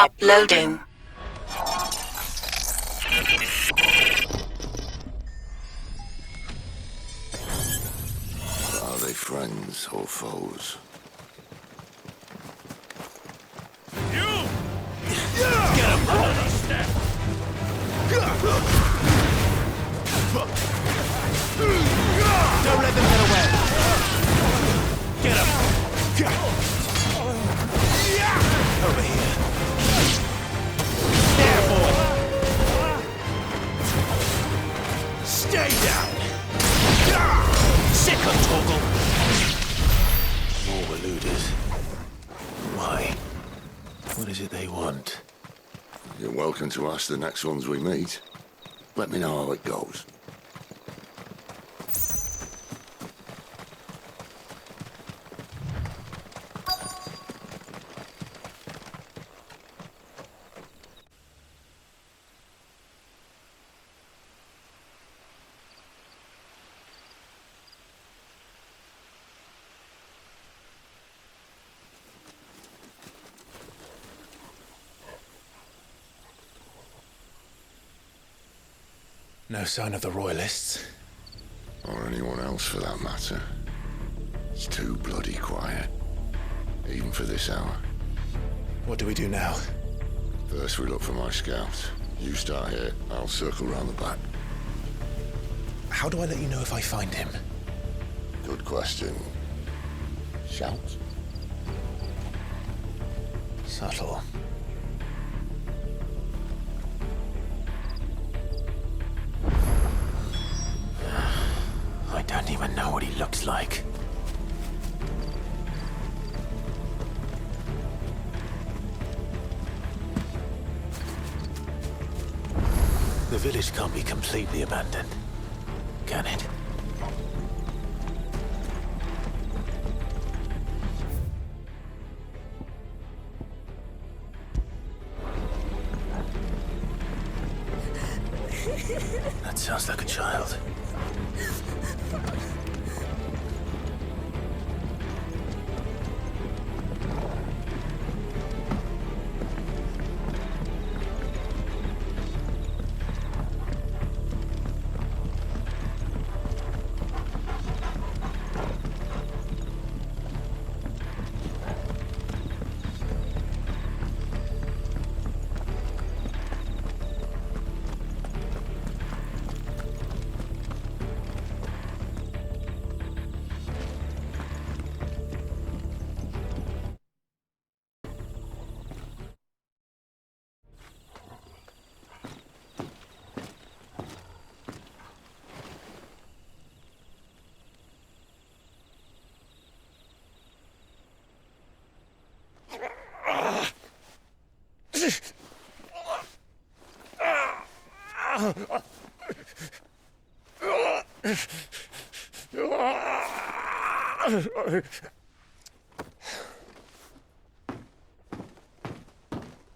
Uploading. Are they friends or foes? You! Get him, bloody step! Don't let them get away! Get him! Over here. There, boy! Stay down! Sick of Toggle! More eluders. Why? What is it they want? You're welcome to ask the next ones we meet. Let me know how it goes. No sign of the Royalists. Or anyone else for that matter. It's too bloody quiet. Even for this hour. What do we do now? First we look for my scouts. You start here, I'll circle round the back. How do I let you know if I find him? Good question. Shout? Subtle. I don't even know what he looks like. The village can't be completely abandoned, can it? That sounds like a child.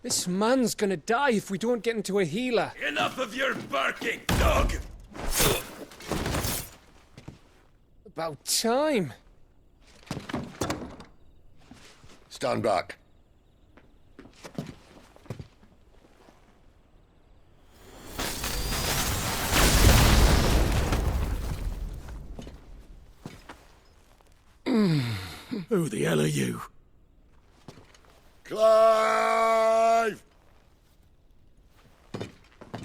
This man's gonna die if we don't get into a healer. Enough of your barking, dog! About time. Stand back. Who the hell are you? Clive!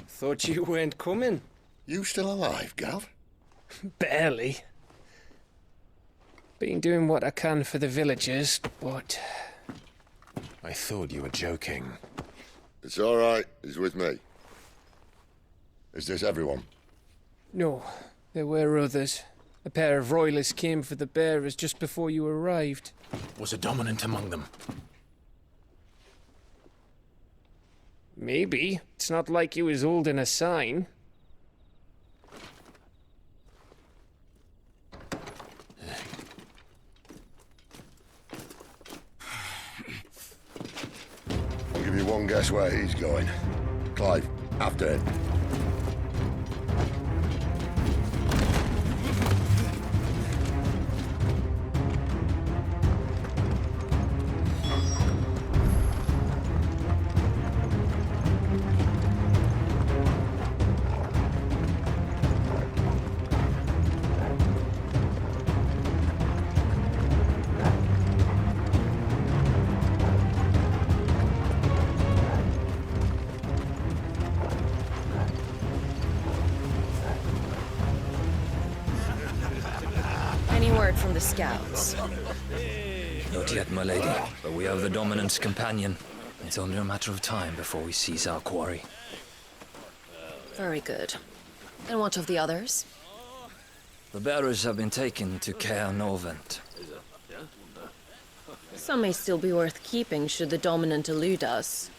Thought you weren't coming. You still alive, Gav? Barely. Been doing what I can for the villagers, but... I thought you were joking. It's all right. He's with me. Is this everyone? No, there were others. A pair of royalists came for the bearers just before you arrived. Was a dominant among them? Maybe. It's not like he was holding a sign. I'll give you one guess where he's going. Clive, after him. from the scouts? Not yet, my lady, but we have the Dominant's companion. It's only a matter of time before we seize our quarry. Very good. And what of the others? The bearers have been taken to Caer Novent. Some may still be worth keeping should the Dominant elude us.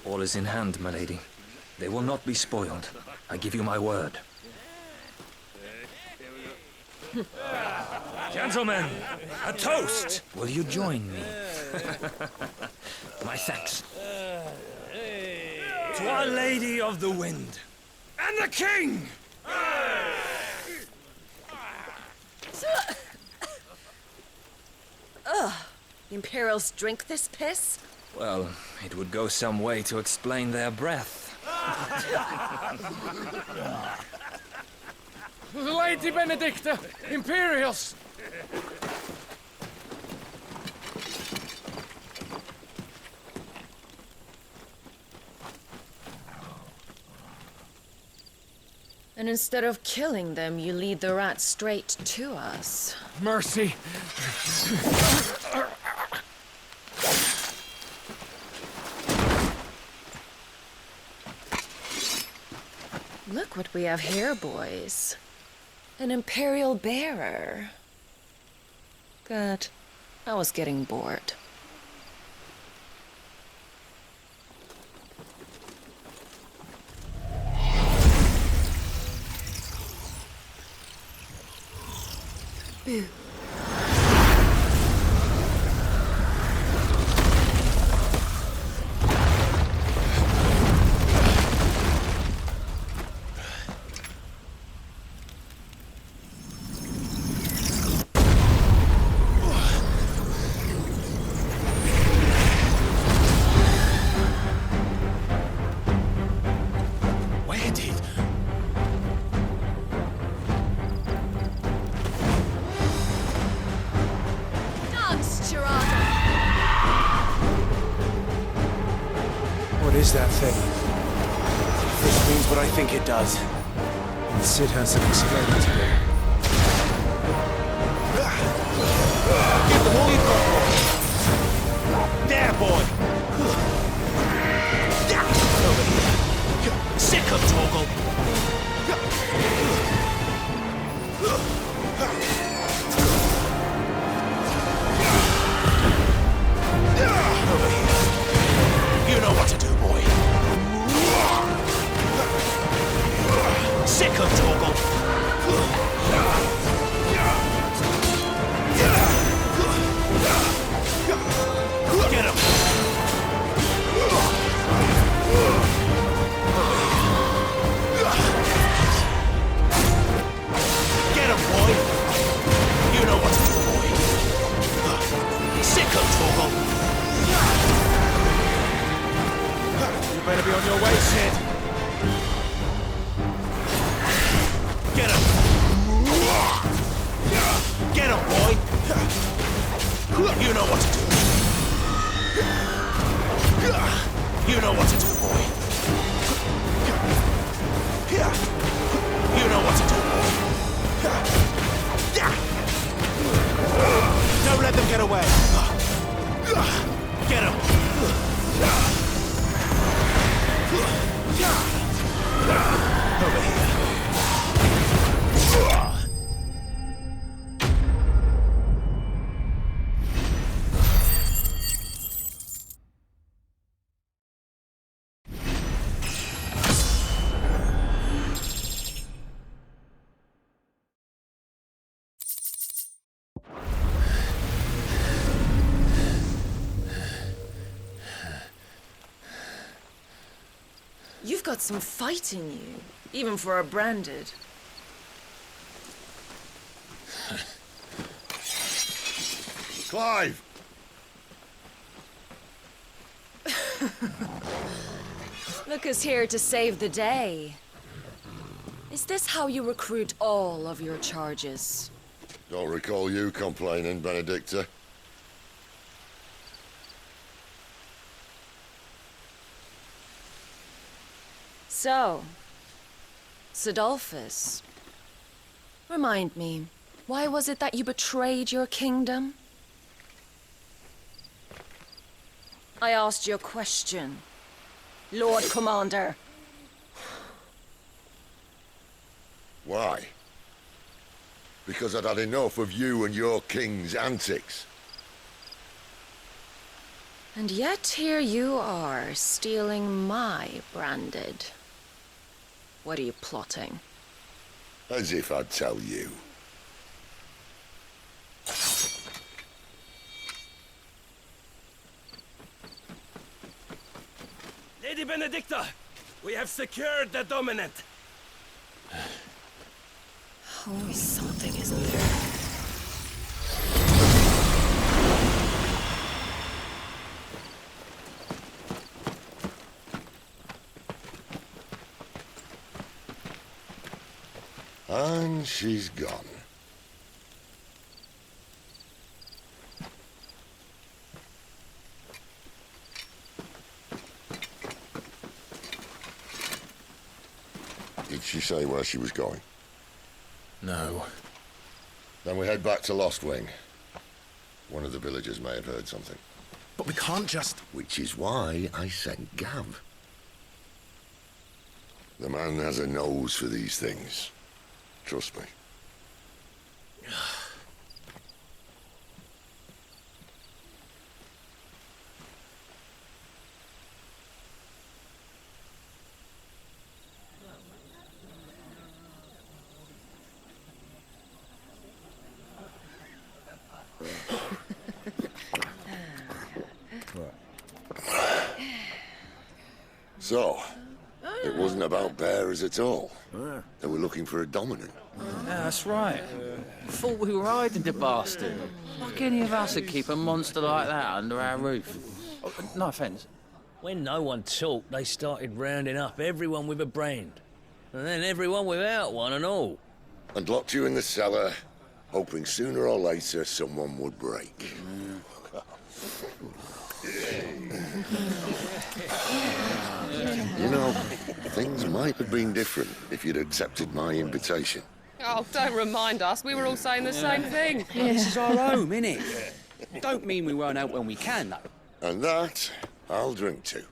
All is in hand, my lady. They will not be spoiled. I give you my word. Gentlemen, a toast! Will you join me? My thanks. To Our Lady of the Wind. And the King! Ugh. The Imperials drink this piss? Well, it would go some way to explain their breath. Lady Benedicta! Imperials! And instead of killing them, you lead the rats straight to us. Mercy! Look what we have here, boys. An Imperial bearer. Good. I was getting bored. Boo. What is that thing? This means what I think it does. And Sid has some explaining to do. Give them all you've got, boy. There, boy. Over here. Sick of Torgal. Over here. You know what to do, boy. Sick of Torgal. Get him! Get him, boy! You know what to do, boy. Sick of Torgal. You better be on your way, Sid. Get him! Get him, boy! You know what to do. You know what to do, boy. You know what to do, boy. Don't let them get away. Get him. Over here. You've got some fight in you, even for a branded. Clive! Look who's here to save the day. Is this how you recruit all of your charges? Don't recall you complaining, Benedicta. So, Sidolphus, remind me, Why was it that you betrayed your kingdom? I asked you a question, Lord Commander. Why? Because I'd had enough of you and your king's antics. And yet here you are, stealing my branded. What are you plotting? As if I'd tell you. Lady Benedicta, we have secured the dominant. Always something, isn't there? And she's gone. Did she say where she was going? No. Then we head back to Lost Wing. One of the villagers may have heard something. But we can't just... Which is why I sent Gav. The man has a nose for these things. Trust me. So, it wasn't about bearers at all. They were looking for a dominant. Yeah, that's right. Thought we were hiding the bastard. Like any of us would keep a monster like that under our roof. Oh, no offence. When no one talked, they started rounding up everyone with a brand. And then everyone without one and all. And locked you in the cellar, hoping sooner or later someone would break. You know, things might have been different if you'd accepted my invitation. Oh, don't remind us. We were all saying the same thing. This is our home, innit? Don't mean we won't out when we can, though. And that, I'll drink to.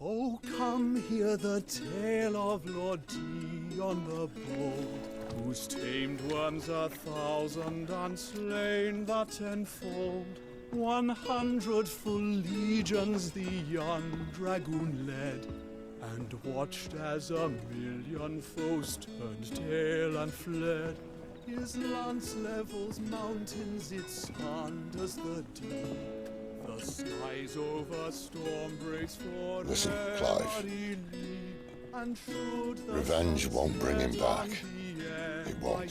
Oh, come hear the tale of Lord Dion the Bold, whose tamed worms 1,000 and slain the tenfold. 100 full legions the young dragoon led, and watched as 1,000,000 foes turned tail and fled. His lance levels mountains, it sanders the deep. The skies over storm breaks for Listen, Clive. Revenge won't bring him back. It won't.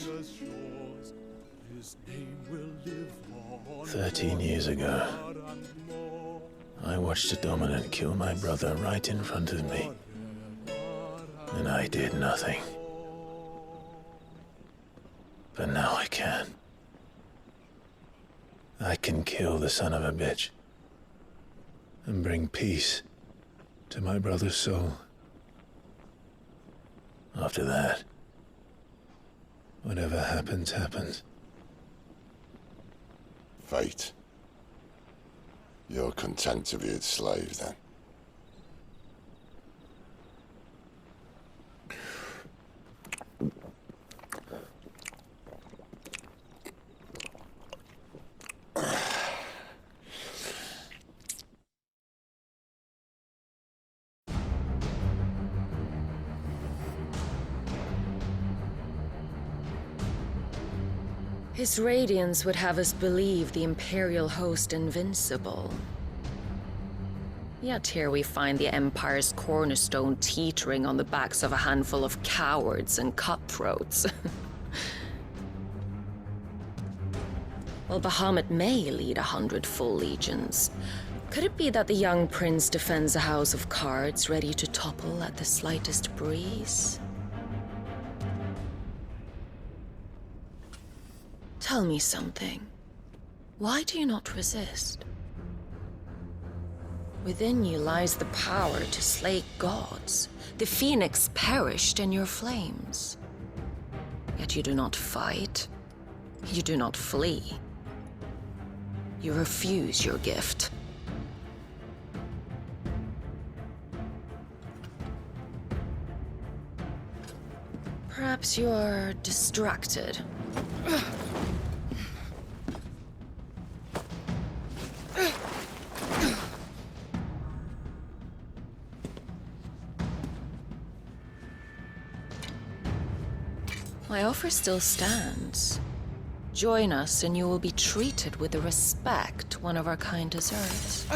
13 years ago, I watched a dominant kill my brother right in front of me. And I did nothing. But now I can. I can kill the son of a bitch. And bring peace to my brother's soul. After that, whatever happens, happens. Fate. You're content to be its slave, then? His radiance would have us believe the Imperial host invincible. Yet here we find the Empire's cornerstone teetering on the backs of a handful of cowards and cutthroats. Well, Bahamut may lead 100 full legions. Could it be that the young prince defends a house of cards ready to topple at the slightest breeze? Tell me something. Why do you not resist? Within you lies the power to slay gods. The phoenix perished in your flames. Yet you do not fight. You do not flee. You refuse your gift. Perhaps you are distracted. My offer still stands. Join us and you will be treated with the respect one of our kind deserves.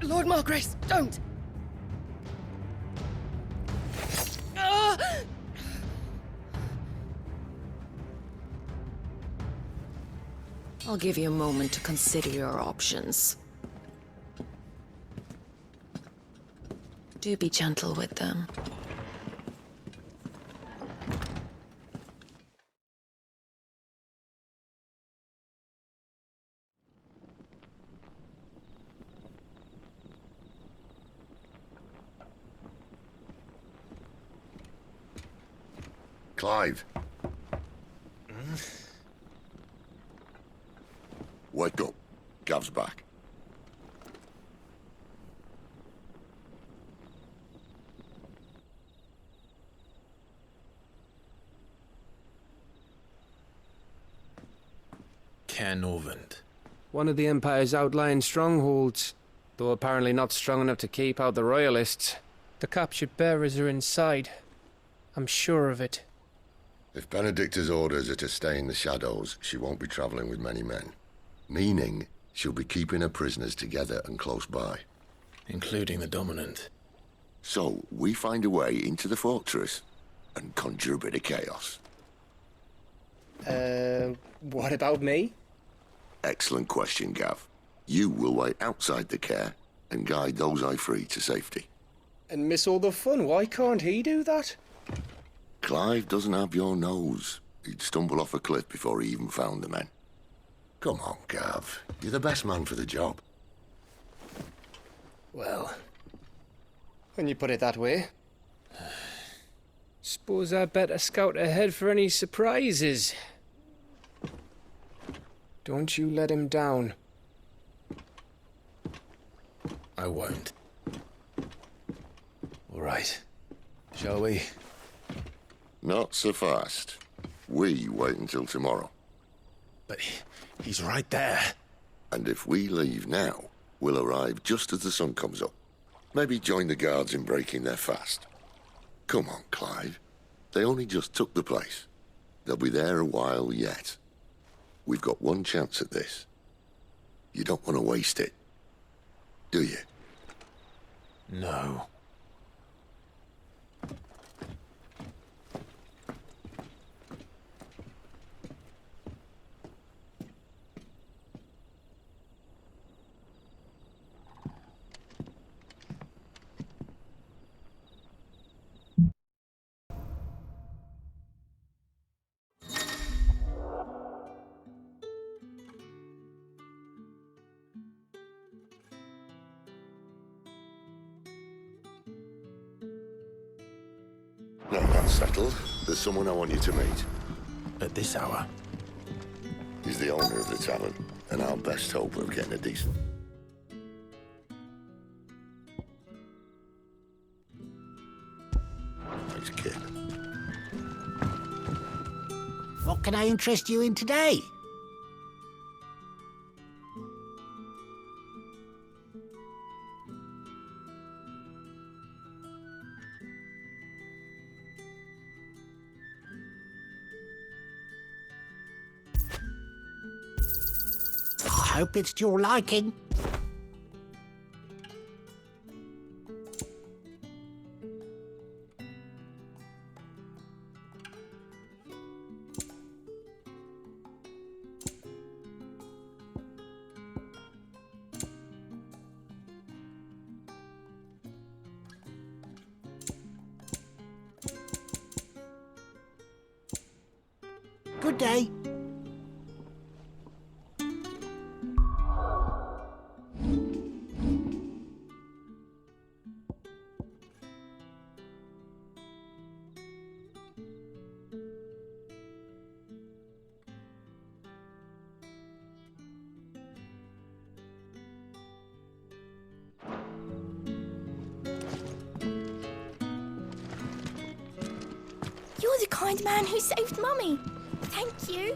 Lord Margrace, don't! I'll give you a moment to consider your options. Do be gentle with them. Clive. Wake up. Gav's back. Caernarvon. One of the Empire's outlying strongholds, though apparently not strong enough to keep out the Royalists. The captured bearers are inside. I'm sure of it. If Benedicta's orders are to stay in the shadows, she won't be travelling with many men. Meaning, she'll be keeping her prisoners together and close by. Including the Dominant. So, we find a way into the fortress and conjure a bit of chaos. What about me? Excellent question, Gav. You will wait outside the care and guide those I free to safety. And miss all the fun. Why can't he do that? Clive doesn't have your nose. He'd stumble off a cliff before he even found the men. Come on, Gav. You're the best man for the job. Well, when you put it that way. Suppose I better scout ahead for any surprises. Don't you let him down. I won't. All right. Shall we? Not so fast. We wait until tomorrow. But he's right there. And if we leave now, we'll arrive just as the sun comes up. Maybe join the guards in breaking their fast. Come on, Clive. They only just took the place. They'll be there a while yet. We've got one chance at this. You don't want to waste it, do you? No. No, that's settled. There's someone I want you to meet. At this hour? He's the owner of the tavern, and our best hope of getting a decent... Nice kid. What can I interest you in today? I hope it's to your liking. Good day. You're the kind man who saved Mummy. Thank you.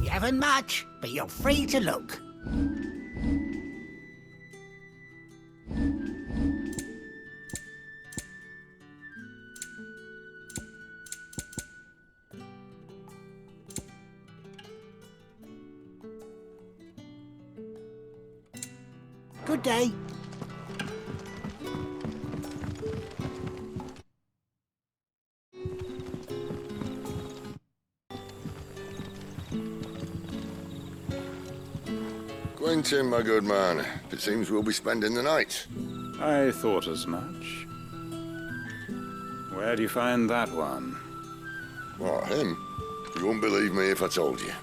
You haven't much, but you're free to look. Good day. Quentin, my good man. It seems we'll be spending the night. I thought as much. Where do you find that one? What, him? You wouldn't believe me if I told you.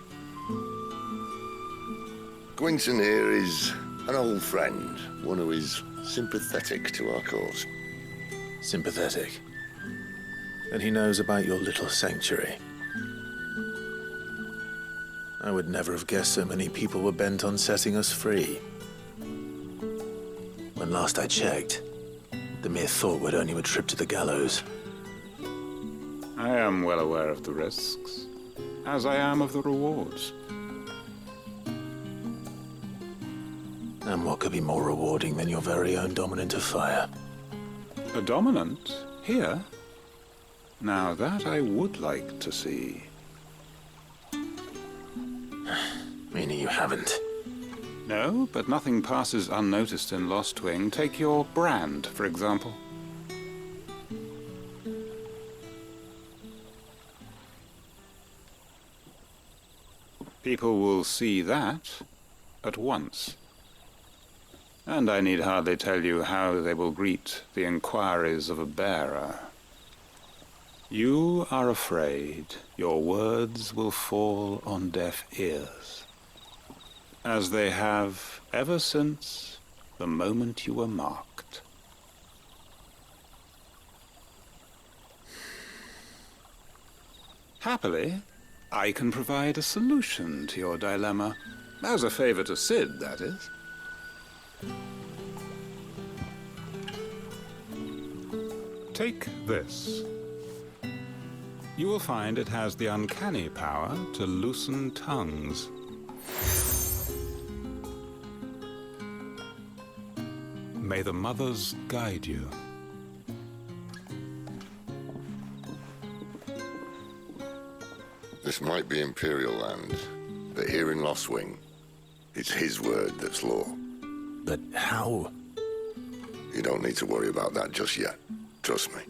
Quentin here is an old friend, one who is sympathetic to our cause. Sympathetic? And he knows about your little sanctuary. I would never have guessed so many people were bent on setting us free. When last I checked, the mere thought would earn you a trip to the gallows. I am well aware of the risks, as I am of the rewards. And what could be more rewarding than your very own dominant of fire? A dominant? Here? Now that I would like to see. Meaning you haven't? No, but nothing passes unnoticed in Lost Wing. Take your brand, for example. People will see that at once. And I need hardly tell you how they will greet the inquiries of a bearer. You are afraid your words will fall on deaf ears, as they have ever since the moment you were marked. Happily, I can provide a solution to your dilemma, as a favor to Sid, that is. Take this. You will find it has the uncanny power to loosen tongues. May the mothers guide you. This might be Imperial land, but here in Lost Wing, it's his word that's law. But how? You don't need to worry about that just yet. Trust me.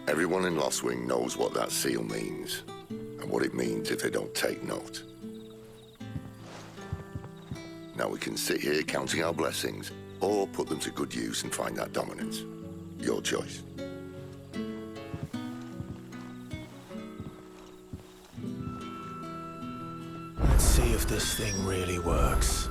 Everyone in Lost Wing knows what that seal means, and what it means if they don't take note. Now we can sit here counting our blessings, or put them to good use and find that dominance. Your choice. Let's see if this thing really works.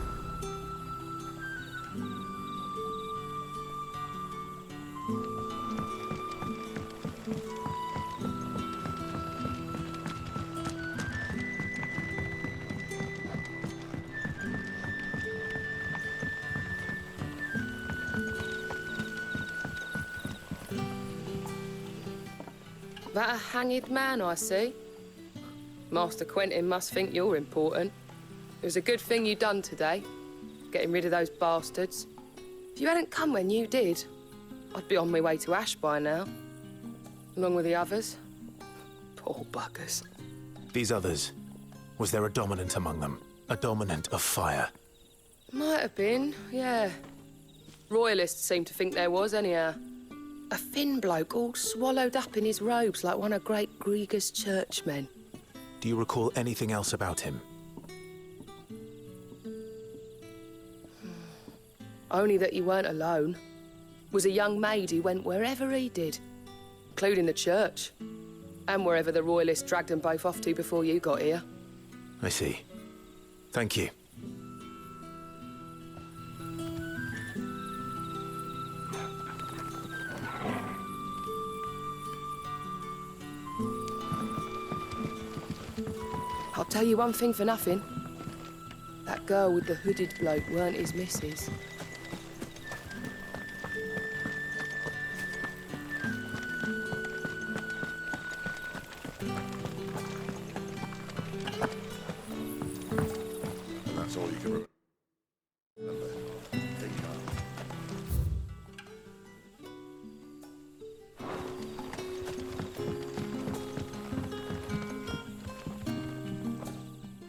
That a hanged man I see? Master Quentin must think you're important. It was a good thing you done today, getting rid of those bastards. If you hadn't come when you did, I'd be on my way to Ash by now, along with the others. Poor buggers. These others, was there a dominant among them? A dominant of fire? Might have been, yeah. Royalists seem to think there was, anyhow. A thin bloke all swallowed up in his robes like one of Great Grieger's churchmen. Do you recall anything else about him? Only that you weren't alone. Was a young maid who went wherever he did, including the church, and wherever the royalists dragged them both off to before you got here. I see. Thank you. I'll tell you one thing for nothing. That girl with the hooded bloke weren't his missus. And that's all you can remember. Take care.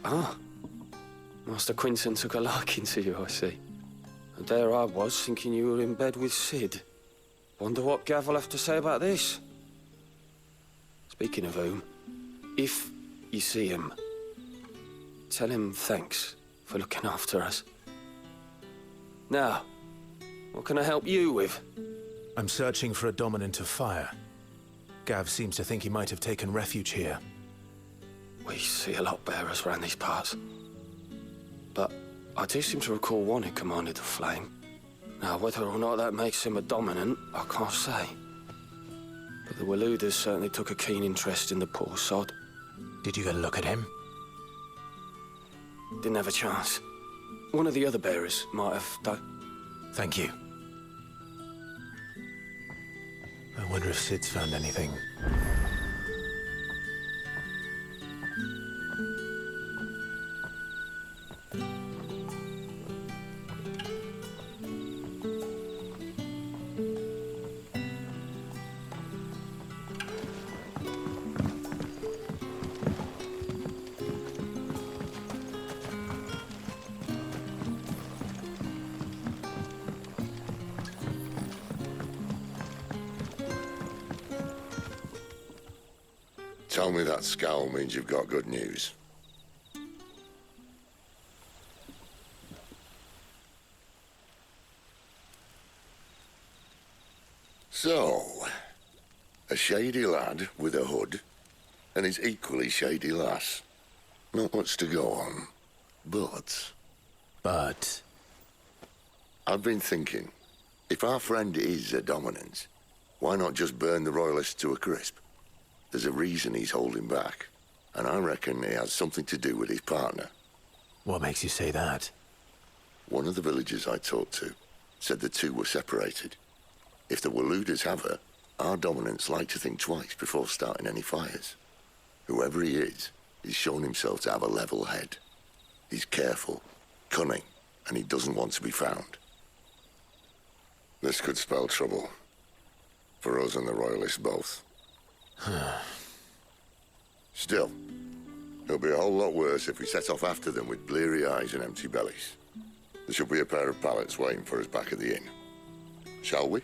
Ah, Master Quinton took a liking to you, I see. And there I was, thinking you were in bed with Sid. Wonder what Gav will have to say about this. Speaking of whom, if you see him, tell him thanks for looking after us. Now, what can I help you with? I'm searching for a dominant of fire. Gav seems to think he might have taken refuge here. We see a lot bearers round these parts. But I do seem to recall one who commanded the flame. Now, whether or not that makes him a dominant, I can't say. But the Waluders certainly took a keen interest in the poor sod. Did you get a look at him? Didn't have a chance. One of the other bearers might have done. Thank you. I wonder if Sid's found anything. Tell me that scowl means you've got good news. So, a shady lad with a hood, and his equally shady lass. Not much to go on, but... But? I've been thinking, if our friend is a dominant, why not just burn the royalists to a crisp? There's a reason he's holding back, and I reckon it has something to do with his partner. What makes you say that? One of the villagers I talked to said the two were separated. If the Waluders have her, our dominants like to think twice before starting any fires. Whoever he is, he's shown himself to have a level head. He's careful, cunning, and he doesn't want to be found. This could spell trouble. For us and the royalists both. Still, it'll be a whole lot worse if we set off after them with bleary eyes and empty bellies. There should be a pair of pallets waiting for us back at the inn. Shall we?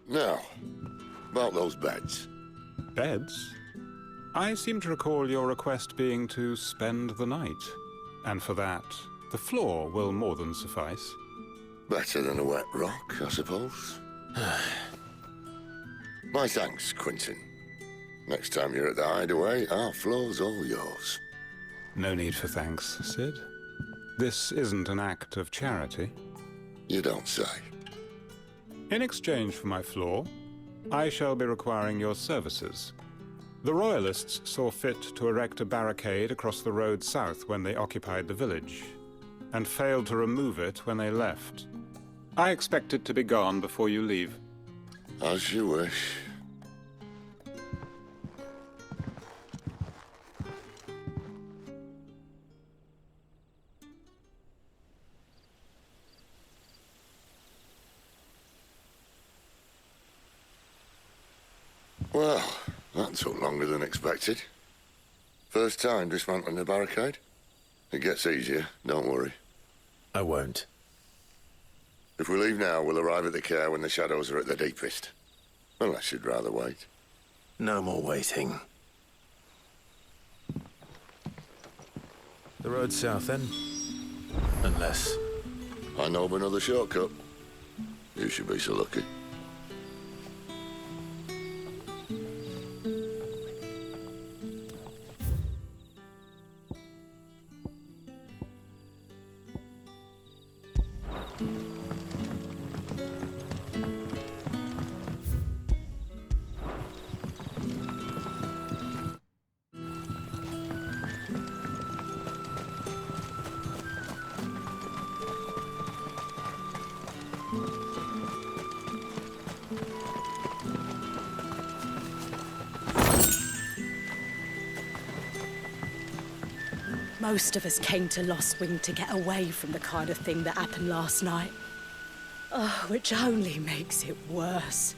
Now, about those beds. Beds? I seem to recall your request being to spend the night. And for that, the floor will more than suffice. Better than a wet rock, I suppose. My thanks, Quinton. Next time you're at the hideaway, our floor's all yours. No need for thanks, Sid. This isn't an act of charity. You don't say. In exchange for my floor, I shall be requiring your services. The Royalists saw fit to erect a barricade across the road south when they occupied the village, and failed to remove it when they left. I expect it to be gone before you leave. As you wish. Well, that took longer than expected. First time dismantling a barricade? It gets easier, don't worry. I won't. If we leave now, we'll arrive at the care when the shadows are at their deepest. Unless you'd rather wait. No more waiting. The road south, then? Unless... I know of another shortcut. You should be so lucky. Most of us came to Lost Wing to get away from the kind of thing that happened last night. Oh, which only makes it worse.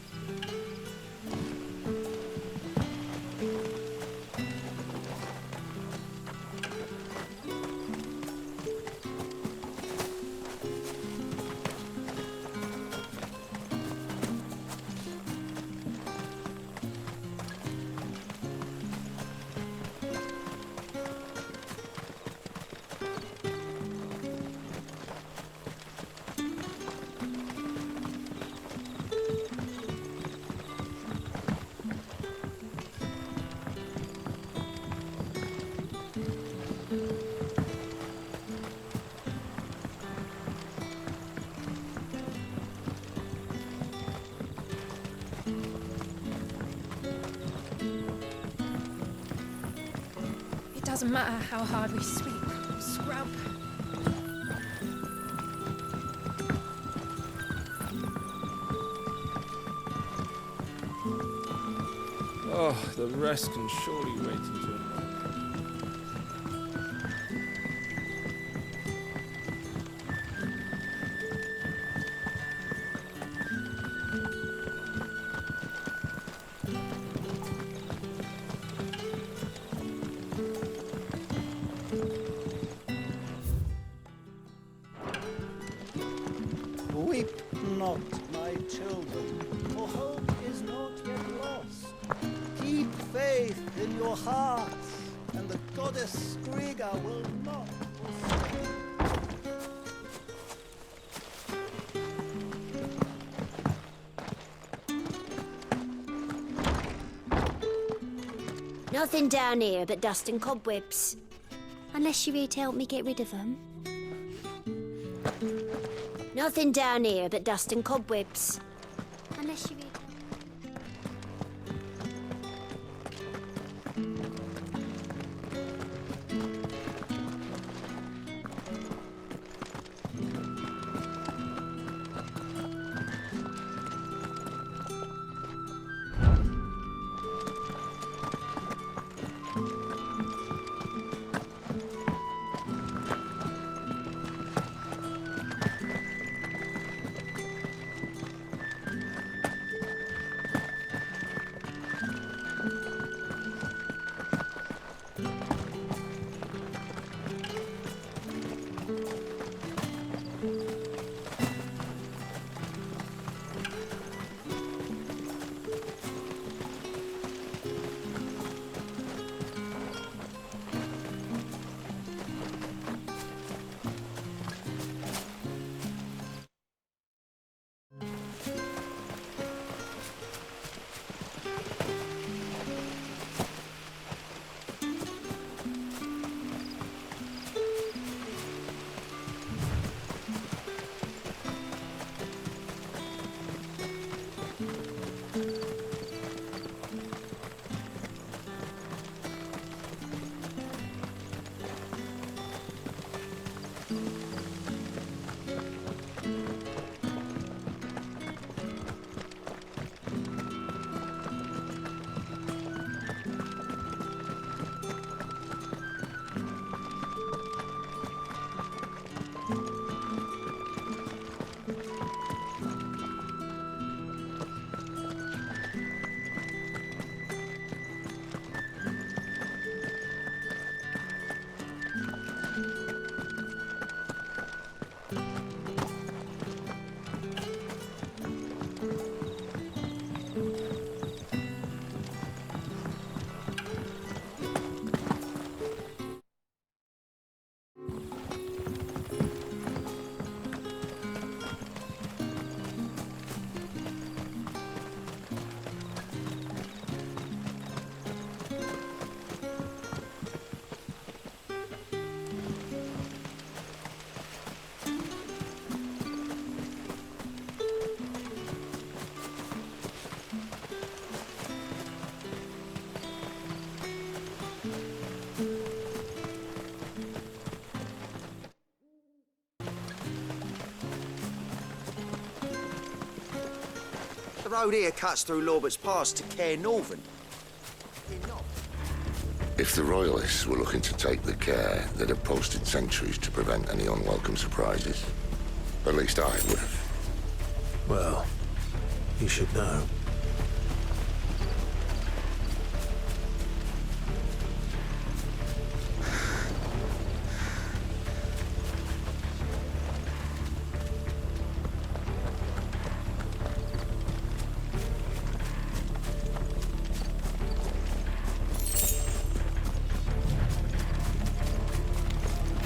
It doesn't matter how hard we sweep, scrub. Oh, the rest can surely wait until morning. Weep not, my children, for hope is not yet lost. Keep faith in your hearts, and the goddess Skriga will not forsake. Nothing down here but dust and cobwebs. Unless you're here to help me get rid of them. Nothing down here but dust and cobwebs. Unless you're here to... The road here cuts through Lorbert's Pass to Care Northern. If the Royalists were looking to take the Care, they'd have posted sentries to prevent any unwelcome surprises. At least I would have. Well, you should know.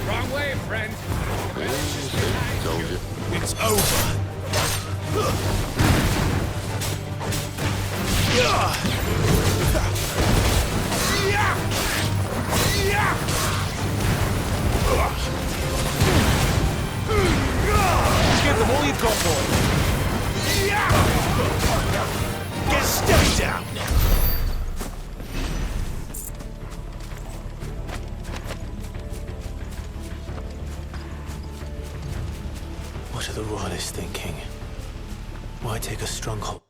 Wrong way, friend. Told you. It's over. Give them all you've got, boy. Get stay down. What are the Royalists thinking? Why take a stronghold?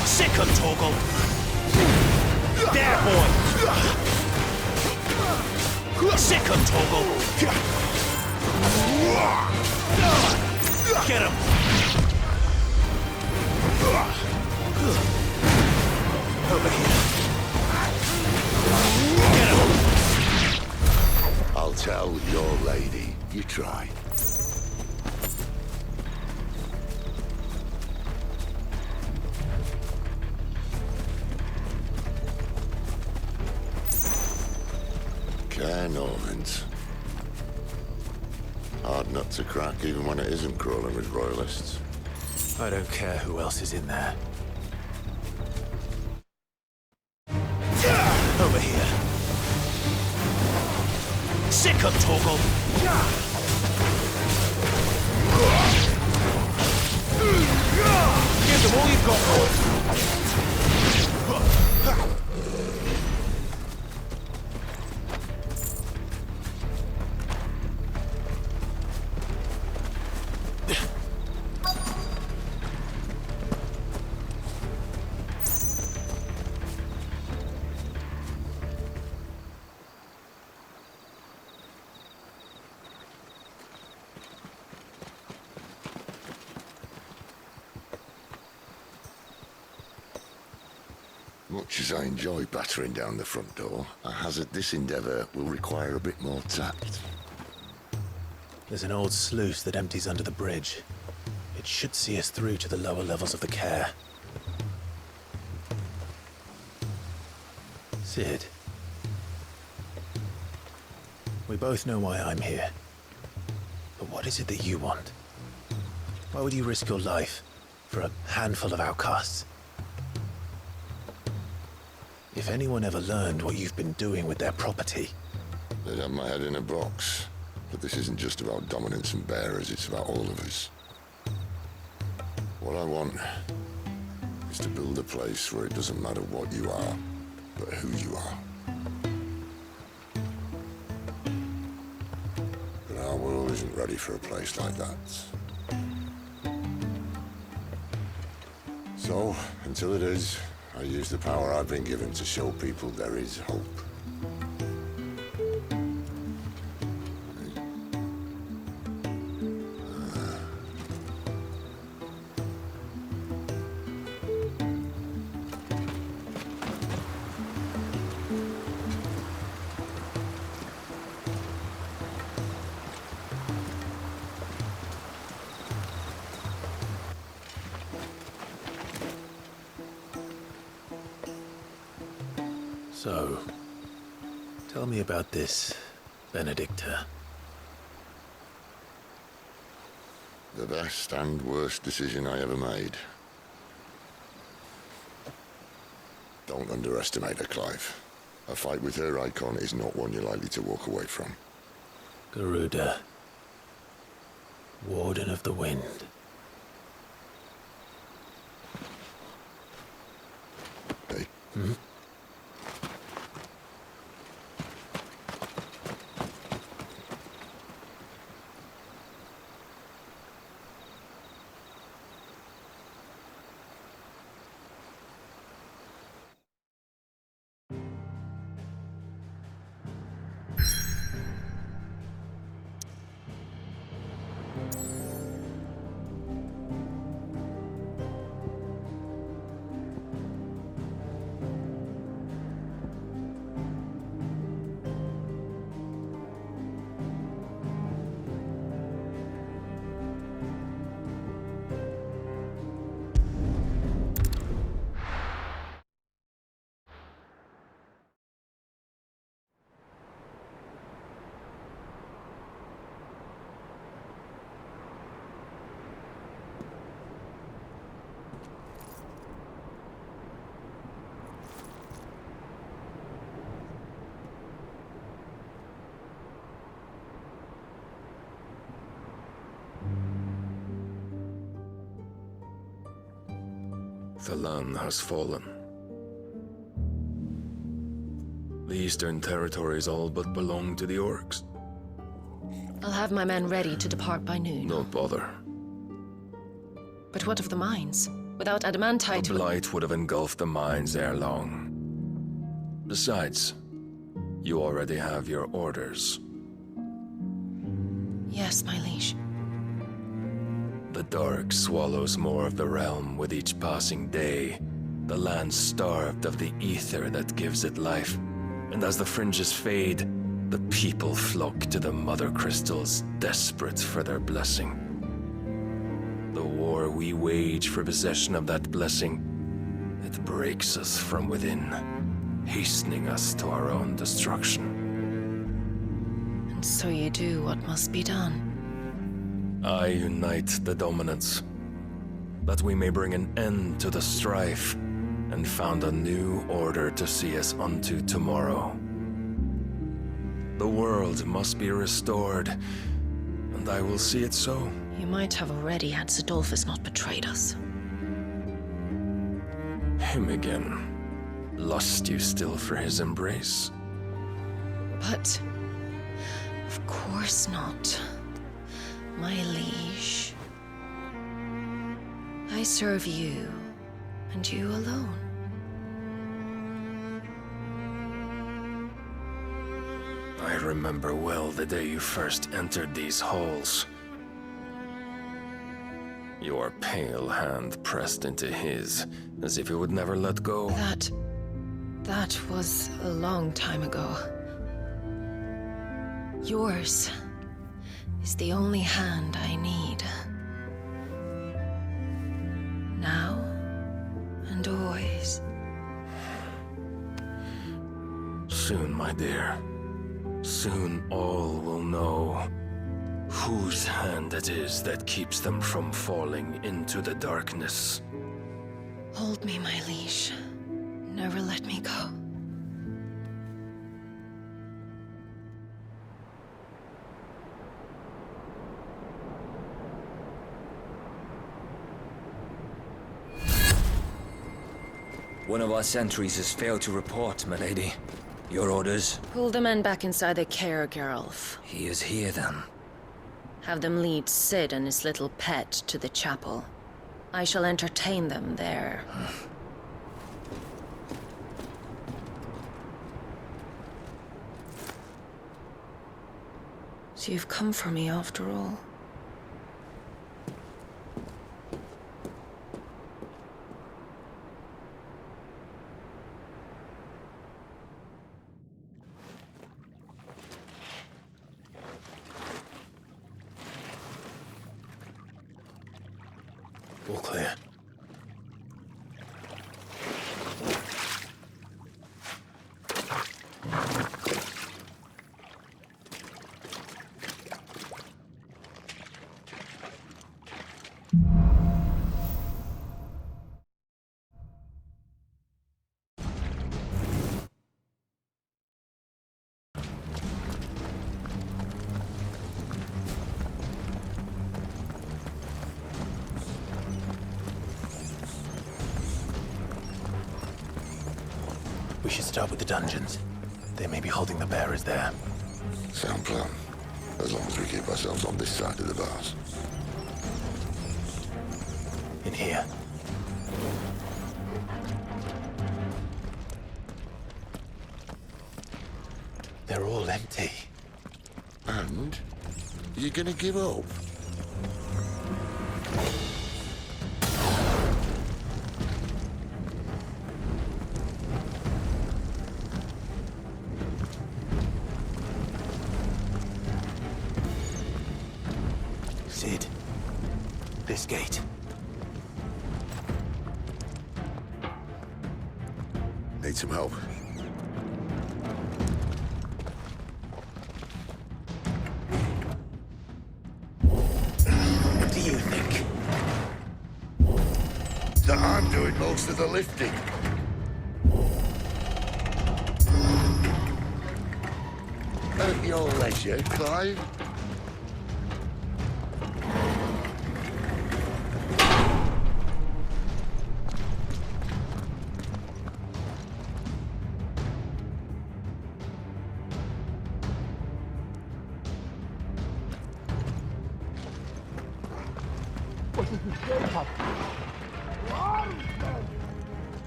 Sick 'em, Torgal. There, boy. Sick 'em, Torgal. Get him. Over here. Get him. I'll tell your lady. You try. Care Northans. Hard nut to crack even when it isn't crawling with Royalists. I don't care who else is in there. Over here. Sick 'em, Torgal. Give them all you've got, boy. Much as I enjoy battering down the front door, I hazard this endeavour will require a bit more tact. There's an old sluice that empties under the bridge. It should see us through to the lower levels of the Care. Sid. We both know why I'm here. But what is it that you want? Why would you risk your life for a handful of outcasts? If anyone ever learned what you've been doing with their property... They'd have my head in a box. But this isn't just about dominance and bearers, it's about all of us. What I want is to build a place where it doesn't matter what you are, but who you are. But our world isn't ready for a place like that. So, until it is, I use the power I've been given to show people there is hope. So, tell me about this, Benedicta. The best and worst decision I ever made. Don't underestimate her, Clive. A fight with her icon is not one you're likely to walk away from. Garuda. Warden of the Wind. Hey? Hmm? The land has fallen. The Eastern Territories all but belong to the Orcs. I'll have my men ready to depart by noon. Don't bother. But what of the mines? Without adamantite... The blight would have engulfed the mines ere long. Besides, you already have your orders. Yes, my liege. The dark swallows more of the realm with each passing day. The land starved of the ether that gives it life. And as the fringes fade, the people flock to the mother crystals, desperate for their blessing. The war we wage for possession of that blessing, it breaks us from within, hastening us to our own destruction. And so you do what must be done. I unite the dominants, that we may bring an end to the strife, and found a new order to see us unto tomorrow. The world must be restored, and I will see it so. You might have already had Sidolphus not betrayed us. Him again. Lust you still for his embrace? But... of course not. My liege. I serve you, and you alone. I remember well the day you first entered these halls. Your pale hand pressed into his, as if it would never let go. That was a long time ago. Yours is the only hand I need. Now and always. Soon, my dear. Soon all will know whose hand it is that keeps them from falling into the darkness. Hold me, my liege. Never let me go. One of our sentries has failed to report, milady. Your orders? Pull the men back inside their care, Geralf. He is here, then. Have them lead Sid and his little pet to the chapel. I shall entertain them there. So you've come for me after all. All clear. We should start with the dungeons. They may be holding the bearers there. Sound plan. As long as we keep ourselves on this side of the bars. In here. They're all empty. And? You gonna give up? Sid. This gate. Need some help. What do you think? That I'm doing most of the lifting. At your leisure, Clive.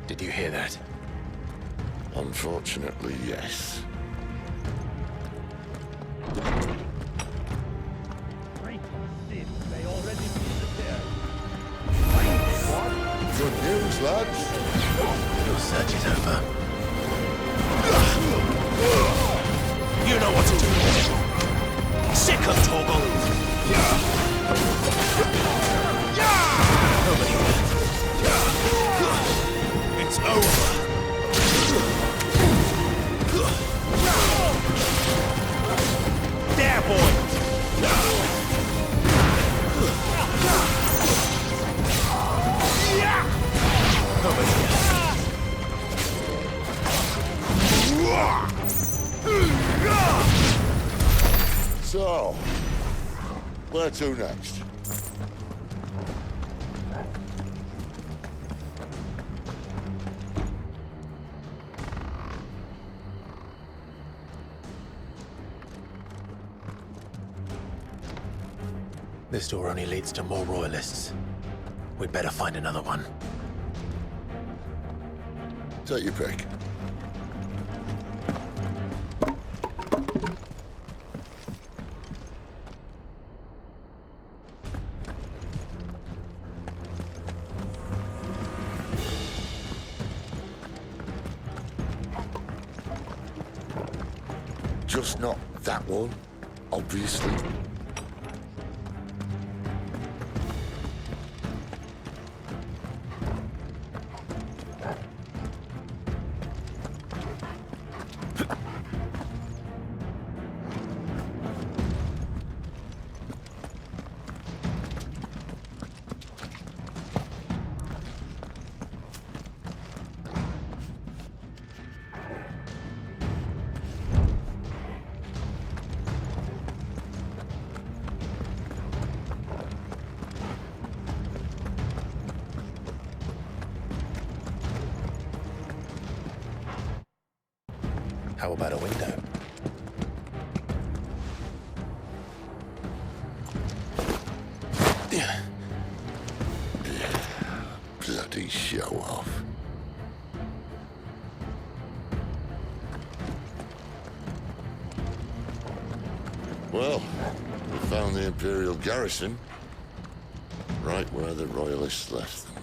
Did you hear that? Unfortunately, yes. Good news, lads. Your search is over. You know what to do. Sick of Torgal. It's over. There, boy. So, where to next? This door only leads to more royalists. We'd better find another one. Take your pick. Just not that one, obviously. How about a window? Bloody show off. Well, we found the Imperial garrison, right where the Royalists left them.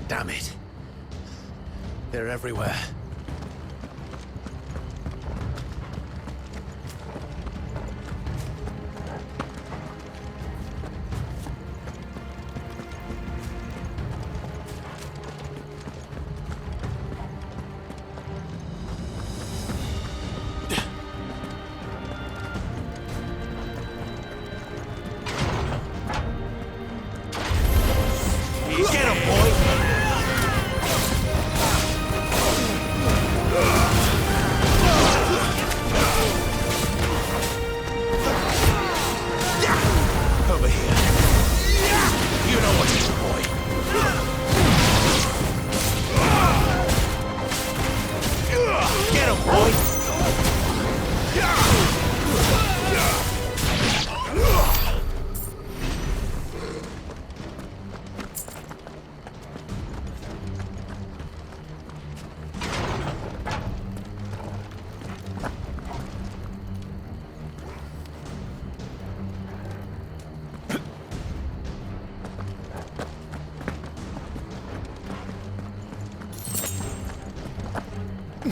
Damn it. They're everywhere. You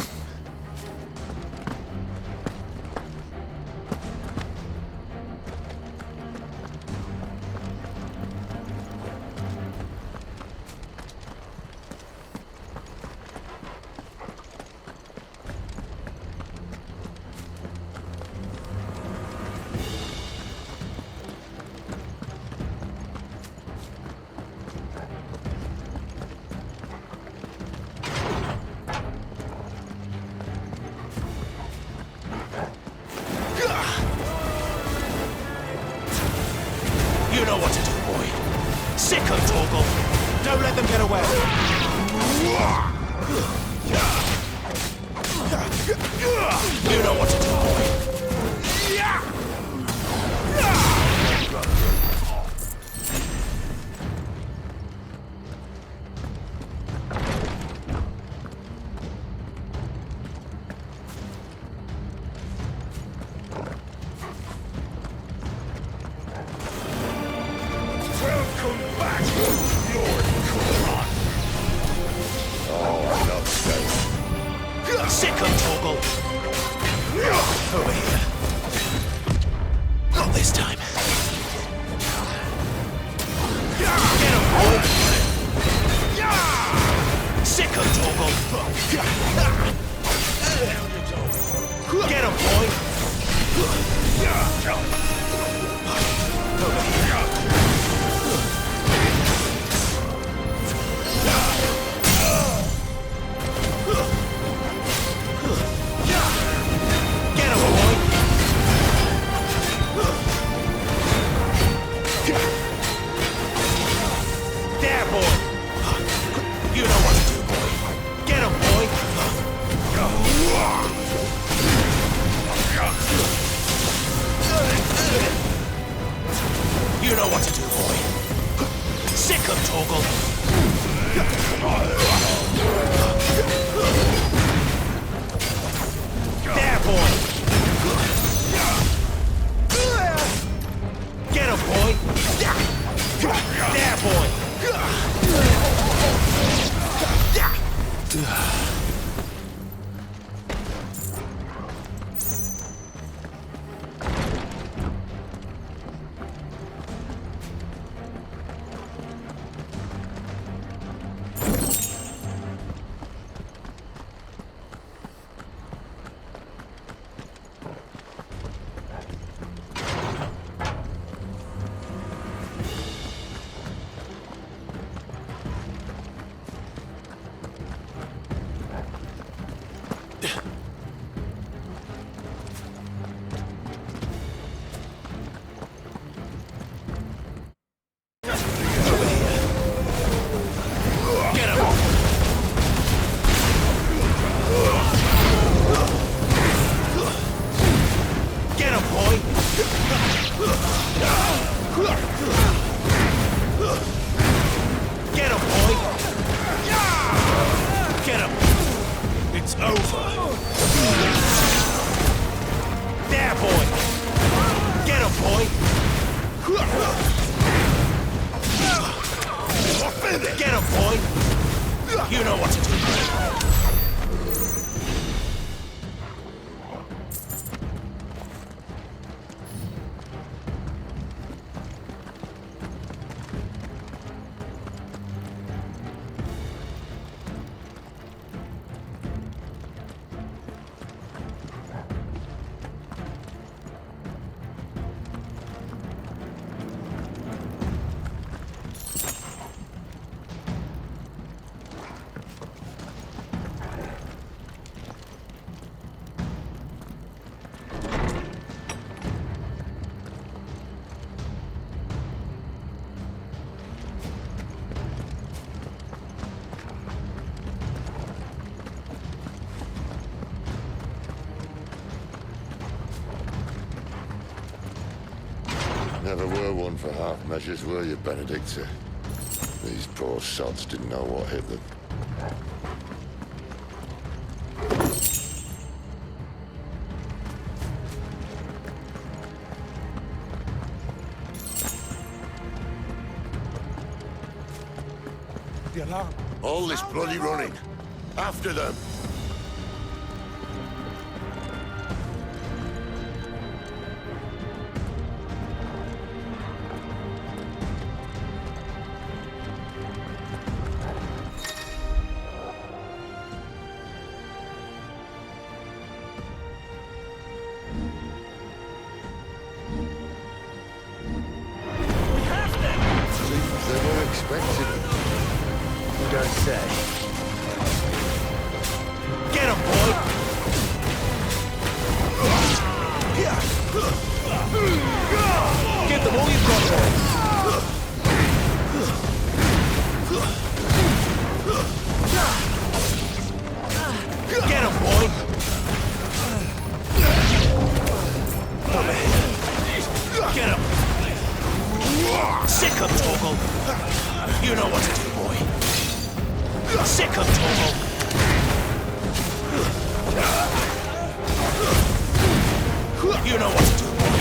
know what to do, boy. Sick of Torgal. Don't let them get away. You know what to do, boy. Welcome back, Lord Kuran. Oh, not safe. Sick of Torgal. Over here. Not this time. Get him, boy. Sick of Torgal. Get him, boy. Over here. Get him, boy! There, boy! You know what to do, boy. Get him, boy! You know what to do, boy. Sick of Torgal. There, boy! Get him, boy! There, boy! Get him, boy! You know what to do. Never were one for half measures, were you, Benedicta? These poor sods didn't know what hit them. The alarm. All this bloody running. After them. Torgal! You know what to do, boy.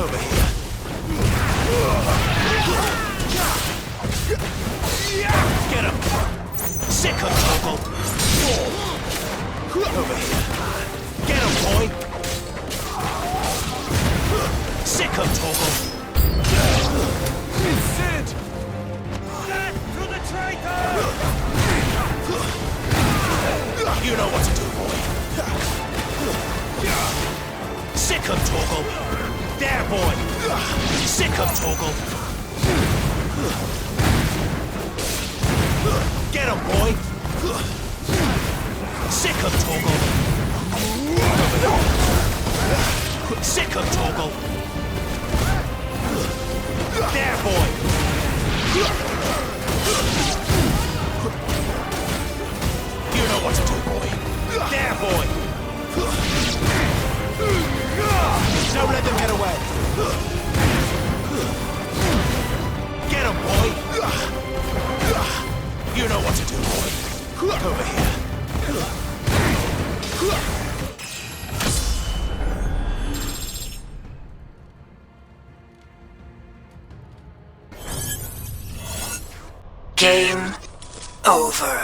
Over here. Get him! Sick him, Torgal! Over here. Get him, boy! Sick him, Torgal! It's Sid! Death to the traitor! You know what to do, boy. Sick him, Torgal! There, boy! Sick him, Torgal! Get him, boy! Sick him, Torgal! Sick him, Torgal! There, boy! You know what to do, boy! There, boy! Don't let them get away! Get him, boy! You know what to do, boy! Over here! Game over.